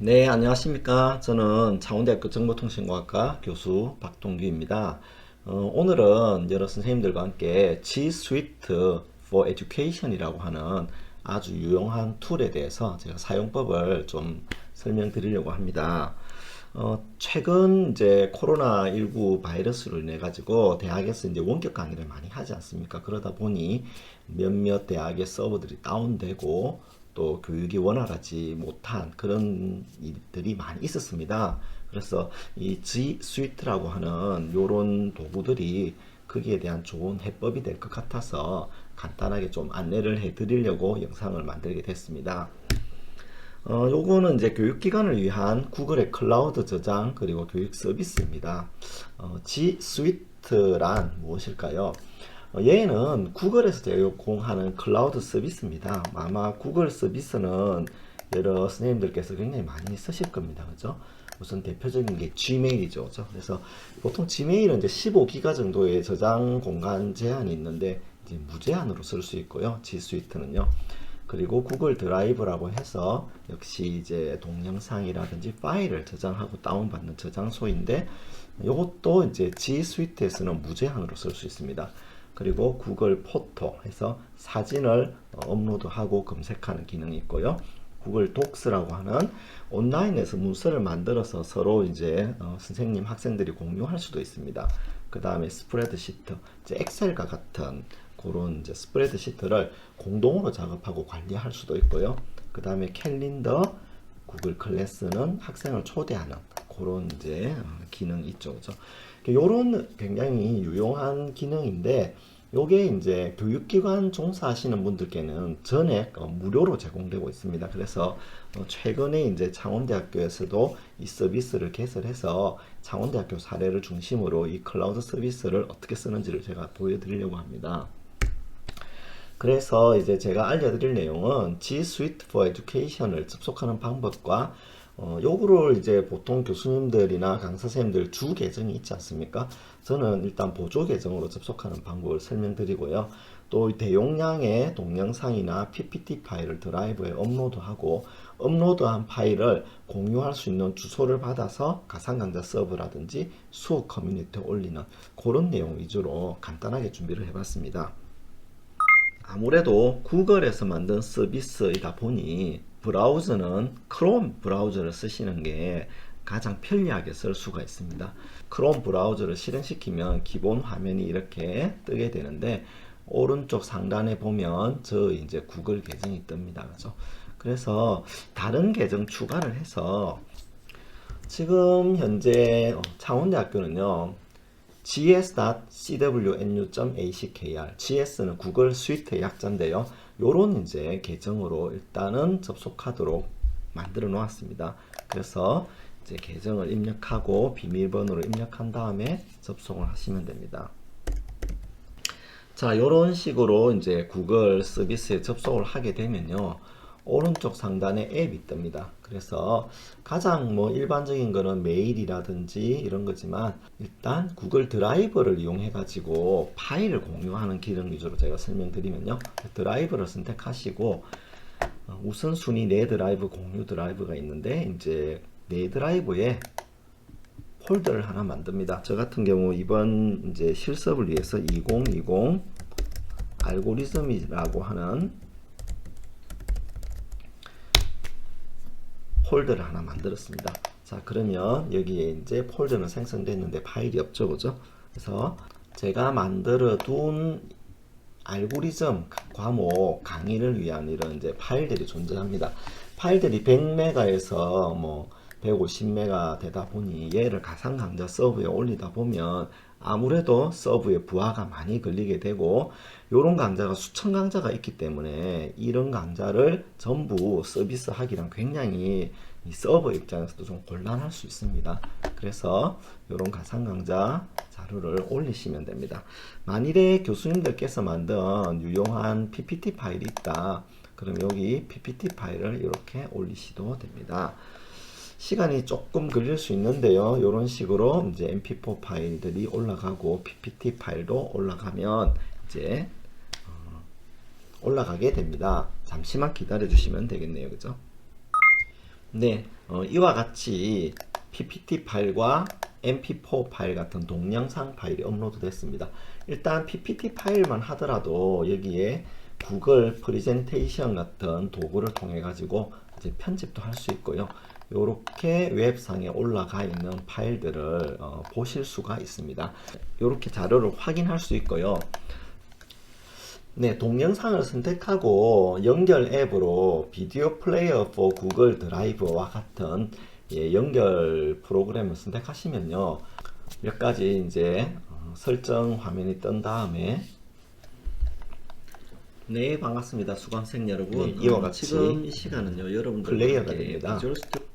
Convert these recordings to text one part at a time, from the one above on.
네, 안녕하십니까. 저는 창원대학교 정보통신공학과 교수 박동규입니다. 오늘은 여러 선생님들과 함께 G Suite for Education이라고 하는 아주 유용한 툴에 대해서 제가 사용법을 좀 설명드리려고 합니다. 최근 이제 코로나19 바이러스로 인해 가지고 대학에서 이제 원격 강의를 많이 하지 않습니까? 그러다 보니 몇몇 대학의 서버들이 다운되고 또 교육이 원활하지 못한 그런 일들이 많이 있었습니다. 그래서 이 G Suite라고 하는 요런 도구들이 거기에 대한 좋은 해법이 될 것 같아서 간단하게 좀 안내를 해 드리려고 영상을 만들게 됐습니다. 요거는 이제 교육기관을 위한 구글의 클라우드 저장 그리고 교육 서비스입니다. G Suite란 무엇일까요? 얘는 구글에서 제공하는 클라우드 서비스입니다. 아마 구글 서비스는 여러 선생님들께서 굉장히 많이 쓰실 겁니다. 그죠? 우선 대표적인 게 Gmail이죠. 그죠? 그래서 보통 Gmail은 이제 15기가 정도의 저장 공간 제한이 있는데 이제 무제한으로 쓸 수 있고요. G Suite는요. 그리고 구글 드라이브라고 해서 역시 이제 동영상이라든지 파일을 저장하고 다운받는 저장소인데 이것도 이제 G Suite에서는 무제한으로 쓸 수 있습니다. 그리고 구글 포토 해서 사진을 업로드하고 검색하는 기능이 있고요. 구글 독스라고 하는 온라인에서 문서를 만들어서 서로 이제 선생님, 학생들이 공유할 수도 있습니다. 그 다음에 스프레드시트, 이제 엑셀과 같은 그런 이제 스프레드시트를 공동으로 작업하고 관리할 수도 있고요. 그 다음에 캘린더, 구글 클래스는 학생을 초대하는 그런 이제 기능이 있죠. 그죠? 요런 굉장히 유용한 기능인데 요게 이제 교육기관 종사하시는 분들께는 전액 무료로 제공되고 있습니다. 그래서 최근에 이제 창원대학교에서도 이 서비스를 개설해서 창원대학교 사례를 중심으로 이 클라우드 서비스를 어떻게 쓰는지를 제가 보여드리려고 합니다. 그래서 이제 제가 알려드릴 내용은 G Suite for Education을 접속하는 방법과 요거를 이제 보통 교수님들이나 강사 선생님들 주 계정이 있지 않습니까? 저는 일단 보조 계정으로 접속하는 방법을 설명드리고요. 또 대용량의 동영상이나 PPT 파일을 드라이브에 업로드하고 업로드한 파일을 공유할 수 있는 주소를 받아서 가상강좌 서버라든지 수업 커뮤니티에 올리는 그런 내용 위주로 간단하게 준비를 해봤습니다. 아무래도 구글에서 만든 서비스이다 보니 브라우저는 크롬 브라우저를 쓰시는 게 가장 편리하게 쓸 수가 있습니다. 크롬 브라우저를 실행시키면 기본 화면이 이렇게 뜨게 되는데 오른쪽 상단에 보면 저 이제 구글 계정이 뜹니다. 그죠? 그래서 다른 계정 추가를 해서 지금 현재 창원대학교는요. gs.cwnu.acr GS는 구글 스위트의 약자인데요. 요런 이제 계정으로 일단은 접속하도록 만들어 놓았습니다. 그래서 이제 계정을 입력하고 비밀번호를 입력한 다음에 접속을 하시면 됩니다. 자, 요런 식으로 이제 구글 서비스에 접속을 하게 되면요. 오른쪽 상단에 앱이 뜹니다. 그래서 가장 뭐 일반적인 거는 메일이라든지 이런 거지만 일단 구글 드라이브를 이용해 가지고 파일을 공유하는 기능 위주로 제가 설명드리면요. 드라이브를 선택하시고 우선순위 내 드라이브, 공유 드라이브가 있는데 이제 내 드라이브에 폴더를 하나 만듭니다. 저 같은 경우 이번 이제 실습을 위해서 2020 알고리즘이라고 하는 폴더를 하나 만들었습니다. 자, 그러면 여기에 이제 폴더는 생성됐는데 파일이 없죠, 그죠? 그래서 제가 만들어 둔 알고리즘 과목 강의를 위한 이런 이제 파일들이 존재합니다. 파일들이 100메가에서 뭐 150메가 되다 보니 얘를 가상 강좌 서버에 올리다 보면 아무래도 서버에 부하가 많이 걸리게 되고 이런 강좌가 수천 강좌가 있기 때문에 이런 강좌를 전부 서비스 하기랑 굉장히 이 서버 입장에서도 좀 곤란할 수 있습니다. 그래서 이런 가상 강좌 자료를 올리시면 됩니다. 만일에 교수님들께서 만든 유용한 PPT 파일이 있다. 그럼 여기 PPT 파일을 이렇게 올리셔도 됩니다. 시간이 조금 걸릴 수 있는데요. 이런 식으로 이제 mp4 파일들이 올라가고 ppt 파일도 올라가면 이제 올라가게 됩니다. 잠시만 기다려 주시면 되겠네요. 그죠? 네, 이와 같이 PPT 파일과 MP4 파일 같은 동영상 파일이 업로드 됐습니다. 일단 PPT 파일만 하더라도 여기에 구글 프레젠테이션 같은 도구를 통해 가지고 이제 편집도 할 수 있고요. 이렇게 웹상에 올라가 있는 파일들을 보실 수가 있습니다. 이렇게 자료를 확인할 수 있고요. 네, 동영상을 선택하고 연결 앱으로 비디오 플레이어 for 구글 드라이브와 같은 연결 프로그램을 선택하시면요. 몇 가지 이제 설정 화면이 뜬 다음에 네, 반갑습니다. 수강생 여러분. 네, 이와 같이 지금 이 시간은요, 여러분들 플레이어가 됩니다. 비주얼 스튜디오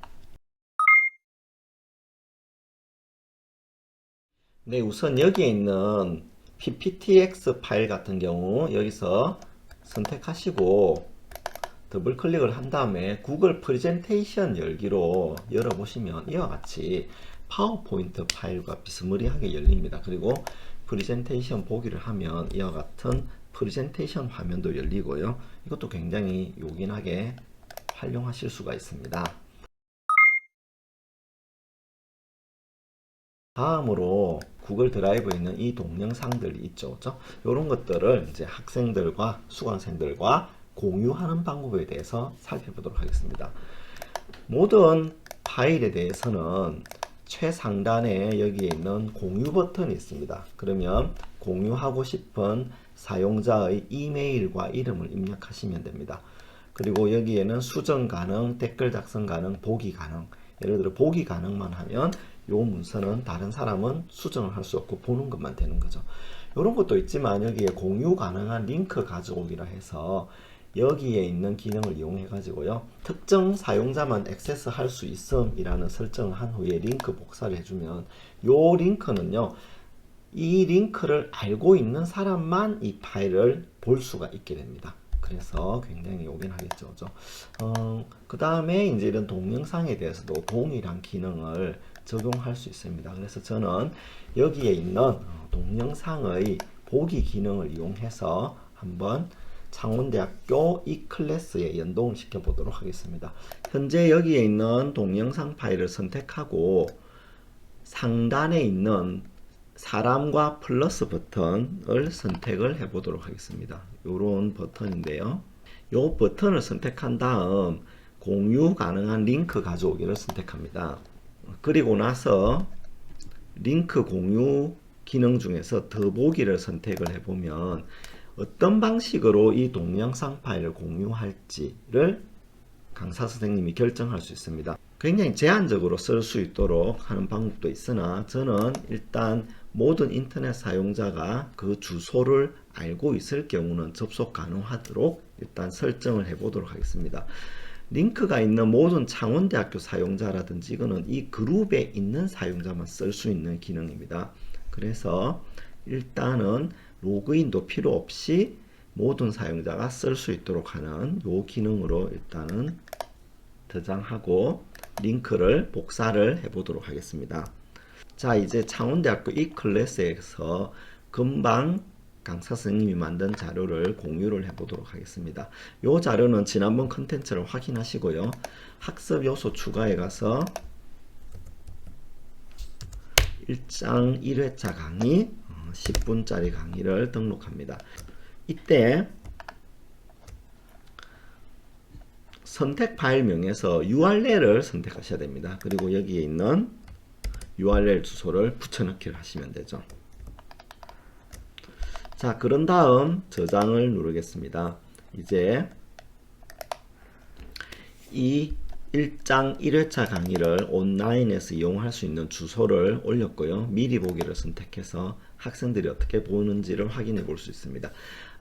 네, 우선 여기에 있는 pptx 파일 같은 경우 여기서 선택하시고 더블 클릭을 한 다음에 구글 프레젠테이션 열기로 열어보시면 이와 같이 파워포인트 파일과 비스무리하게 열립니다. 그리고 프레젠테이션 보기를 하면 이와 같은 프레젠테이션 화면도 열리고요. 이것도 굉장히 요긴하게 활용하실 수가 있습니다. 다음으로 구글 드라이브에 있는 이 동영상들이 있죠. 그렇죠? 이런 것들을 이제 학생들과 수강생들과 공유하는 방법에 대해서 살펴보도록 하겠습니다. 모든 파일에 대해서는 최상단에 여기에 있는 공유 버튼이 있습니다. 그러면 공유하고 싶은 사용자의 이메일과 이름을 입력하시면 됩니다. 그리고 여기에는 수정 가능, 댓글 작성 가능, 보기 가능. 예를 들어 보기 가능만 하면 이 문서는 다른 사람은 수정을 할 수 없고 보는 것만 되는 거죠. 이런 것도 있지만 여기에 공유 가능한 링크 가져오기라 해서 여기에 있는 기능을 이용해 가지고요, 특정 사용자만 액세스 할 수 있음이라는 설정을 한 후에 링크 복사를 해주면 이 링크는요, 이 링크를 알고 있는 사람만 이 파일을 볼 수가 있게 됩니다. 그래서 굉장히 요긴하겠죠. 그 다음에 이제 이런 동영상에 대해서도 동일한 기능을 적용할 수 있습니다. 그래서 저는 여기에 있는 동영상의 보기 기능을 이용해서 한번 창원대학교 이 클래스에 연동을 시켜 보도록 하겠습니다. 현재 여기에 있는 동영상 파일을 선택하고 상단에 있는 사람과 플러스 버튼을 선택을 해 보도록 하겠습니다. 이런 버튼인데요. 이 버튼을 선택한 다음 공유 가능한 링크 가져오기를 선택합니다. 그리고 나서 링크 공유 기능 중에서 더보기를 선택을 해보면 어떤 방식으로 이 동영상 파일을 공유할지를 강사 선생님이 결정할 수 있습니다. 굉장히 제한적으로 쓸 수 있도록 하는 방법도 있으나 저는 일단 모든 인터넷 사용자가 그 주소를 알고 있을 경우는 접속 가능하도록 일단 설정을 해 보도록 하겠습니다. 링크가 있는 모든 창원대학교 사용자라든지 이거는 이 그룹에 있는 사용자만 쓸 수 있는 기능입니다. 그래서 일단은 로그인도 필요 없이 모든 사용자가 쓸 수 있도록 하는 이 기능으로 일단은 저장하고 링크를 복사를 해 보도록 하겠습니다. 자, 이제 창원대학교 이 클래스에서 금방 강사 선생님이 만든 자료를 공유를 해 보도록 하겠습니다. 이 자료는 지난번 컨텐츠를 확인하시고요. 학습 요소 추가에 가서 1장 1회차 강의 10분짜리 강의를 등록합니다. 이때 선택 파일명에서 URL을 선택하셔야 됩니다. 그리고 여기에 있는 URL 주소를 붙여넣기를 하시면 되죠. 자, 그런 다음 저장을 누르겠습니다. 이제 이 1장 1회차 강의를 온라인에서 이용할 수 있는 주소를 올렸고요. 미리 보기를 선택해서 학생들이 어떻게 보는지를 확인해 볼 수 있습니다.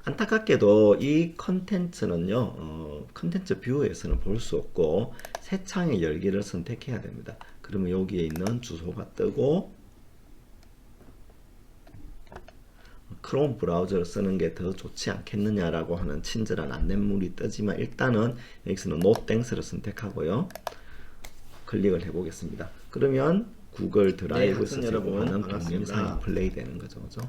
안타깝게도 이 컨텐츠는요, 컨텐츠 뷰에서는 볼 수 없고 새 창의 열기를 선택해야 됩니다. 그러면 여기에 있는 주소가 뜨고 크롬 브라우저를 쓰는 게 더 좋지 않겠느냐라고 하는 친절한 안내물이 뜨지만 일단은 여기서는 No Thanks를 선택하고요. 클릭을 해보겠습니다. 그러면 구글 드라이브에서 제공하는 동영상이 플레이 되는 거죠. 그죠?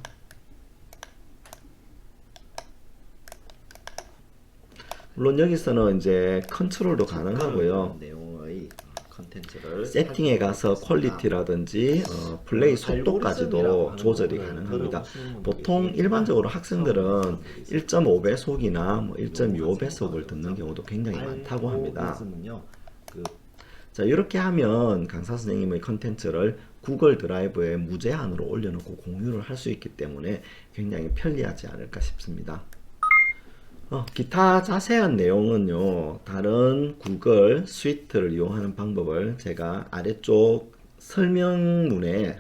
물론 여기서는 이제 컨트롤도 가능하고요. 내용의 컨텐츠를 세팅에 가서 퀄리티라든지 플레이 속도까지도 조절이 가능합니다. 보통 일반적으로 학생들은 1.5배속이나 뭐 1.25배속을 듣는 경우도 굉장히 많다고 합니다. 자, 이렇게 하면 강사 선생님의 컨텐츠를 구글 드라이브에 무제한으로 올려놓고 공유를 할 수 있기 때문에 굉장히 편리하지 않을까 싶습니다. 기타 자세한 내용은요, 다른 구글 스위트를 이용하는 방법을 제가 아래쪽 설명문에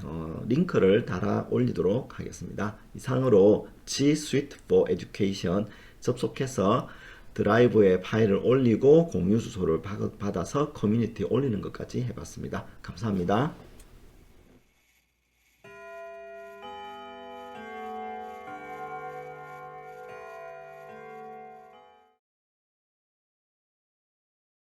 링크를 달아 올리도록 하겠습니다. 이상으로 G Suite for Education 접속해서 드라이브에 파일을 올리고 공유 주소를 받아서 커뮤니티에 올리는 것까지 해봤습니다. 감사합니다.